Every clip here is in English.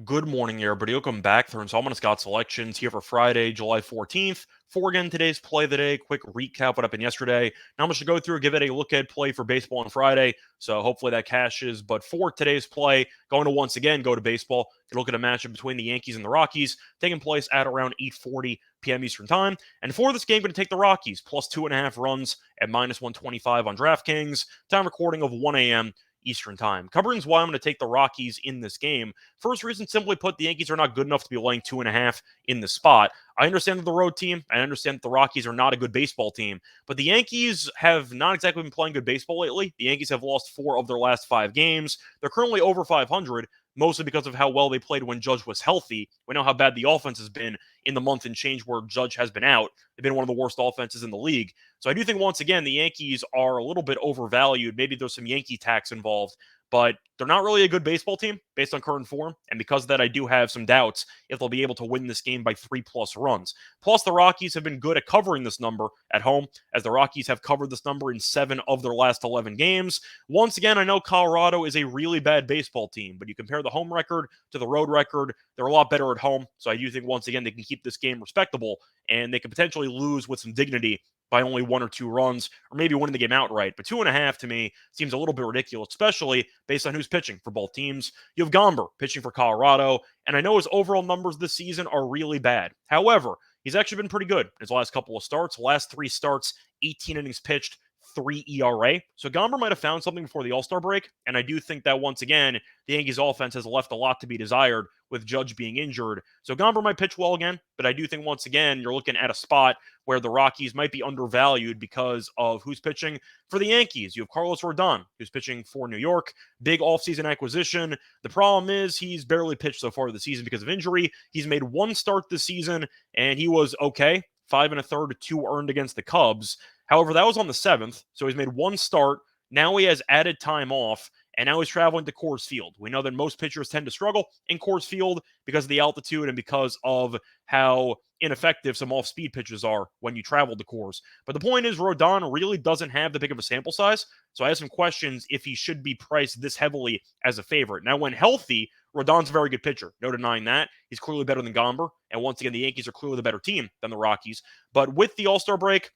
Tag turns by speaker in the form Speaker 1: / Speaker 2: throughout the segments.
Speaker 1: Good morning, everybody. Welcome back. Through installment of Scott Selections here for Friday, July 14th. For again, today's play of the day. Quick recap what happened yesterday. Not much to go through. Give it a look at play for baseball on Friday. So hopefully that cashes. But for today's play, going to once again go to baseball. Get a look at a matchup between the Yankees and the Rockies, taking place at around 8:40 p.m. Eastern Time. And for this game, going to take the Rockies plus 2.5 runs at minus 125 on DraftKings. Time recording of 1 a.m. Eastern Time. Coverings why I'm going to take the Rockies in this game. First reason, simply put, the Yankees are not good enough to be laying 2.5 in the spot. I understand that the road team, I understand that the Rockies are not a good baseball team, but the Yankees have not exactly been playing good baseball lately. The Yankees have lost 4 of their last 5 games. They're currently over 500, mostly because of how well they played when Judge was healthy. We know how bad the offense has been in the month and change where Judge has been out. They've been one of the worst offenses in the league. So I do think, once again, the Yankees are a little bit overvalued. Maybe there's some Yankee tax involved, but they're not really a good baseball team based on current form. And because of that, I do have some doubts if they'll be able to win this game by 3+ runs. Plus, the Rockies have been good at covering this number at home, as the Rockies have covered this number in 7 of their last 11 games. Once again, I know Colorado is a really bad baseball team, but you compare the home record to the road record, they're a lot better at home. So I do think, once again, they can keep this game respectable, and they could potentially lose with some dignity by only 1 or 2 runs, or maybe winning the game outright. But 2.5 to me seems a little bit ridiculous, especially based on who's pitching for both teams. You have Gomber pitching for Colorado, and I know his overall numbers this season are really bad. However, he's actually been pretty good in his last couple of starts. Last 3 starts, 18 innings pitched, 3 ERA. So Gomber might have found something before the All-Star break, and I do think that, once again, the Yankees offense has left a lot to be desired with Judge being injured. So Gomber might pitch well again, but I do think, once again, you're looking at a spot where the Rockies might be undervalued because of who's pitching for the Yankees. You have Carlos Rodon, who's pitching for New York. Big offseason acquisition. The problem is he's barely pitched so far this season because of injury. He's made 1 start this season, and he was okay. 5 1/3, 2 earned against the Cubs. However, that was on the 7th, so he's made 1 start. Now he has added time off, and now he's traveling to Coors Field. We know that most pitchers tend to struggle in Coors Field because of the altitude and because of how ineffective some off-speed pitches are when you travel to Coors. But the point is, Rodon really doesn't have the big of a sample size, so I have some questions if he should be priced this heavily as a favorite. Now, when healthy, Rodon's a very good pitcher. No denying that. He's clearly better than Gomber, and once again, the Yankees are clearly the better team than the Rockies. But with the All-Star break,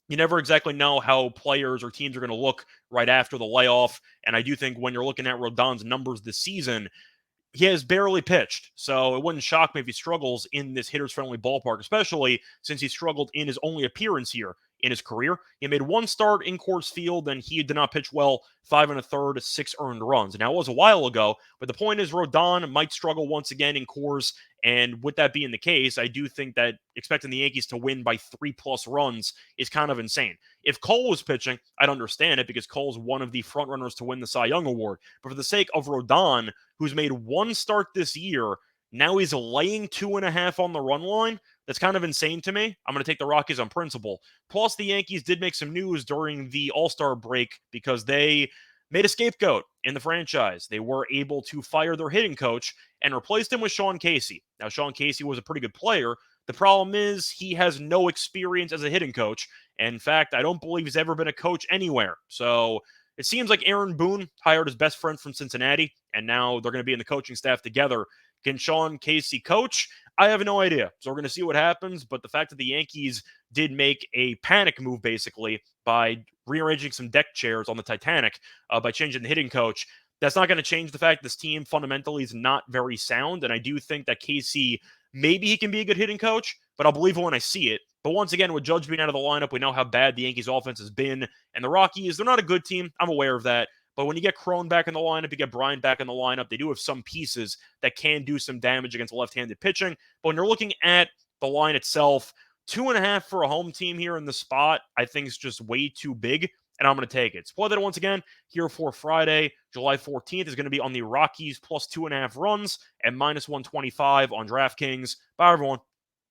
Speaker 1: you never exactly know how players or teams are going to look right after the layoff. And I do think when you're looking at Rodon's numbers this season, he has barely pitched, so it wouldn't shock me if he struggles in this hitters-friendly ballpark, especially since he struggled in his only appearance here in his career. He made 1 start in Coors Field, and he did not pitch well. 5 1/3, 6 earned runs. Now, it was a while ago, but the point is, Rodon might struggle once again in Coors, and with that being the case, I do think that expecting the Yankees to win by 3+ runs is kind of insane. If Cole was pitching, I'd understand it because Cole's one of the frontrunners to win the Cy Young Award. But for the sake of Rodon, who's made 1 start this year, now he's laying 2.5 on the run line. That's kind of insane to me. I'm going to take the Rockies on principle. Plus, the Yankees did make some news during the All-Star break because they made a scapegoat in the franchise. They were able to fire their hitting coach and replaced him with Sean Casey. Now, Sean Casey was a pretty good player. The problem is he has no experience as a hitting coach. And in fact, I don't believe he's ever been a coach anywhere. So it seems like Aaron Boone hired his best friend from Cincinnati, and now they're going to be in the coaching staff together. Can Sean Casey coach? I have no idea. So we're going to see what happens. But the fact that the Yankees did make a panic move, basically, by rearranging some deck chairs on the Titanic, by changing the hitting coach, that's not going to change the fact this team fundamentally is not very sound. And I do think that Casey, maybe he can be a good hitting coach, but I'll believe it when I see it. But once again, with Judge being out of the lineup, we know how bad the Yankees offense has been. And the Rockies, they're not a good team. I'm aware of that. But when you get Crone back in the lineup, you get Bryant back in the lineup, they do have some pieces that can do some damage against left-handed pitching. But when you're looking at the line itself, 2.5 for a home team here in the spot, I think is just way too big, and I'm going to take it. Spoil that once again here for Friday, July 14th is going to be on the Rockies plus 2.5 runs and minus 125 on DraftKings. Bye, everyone.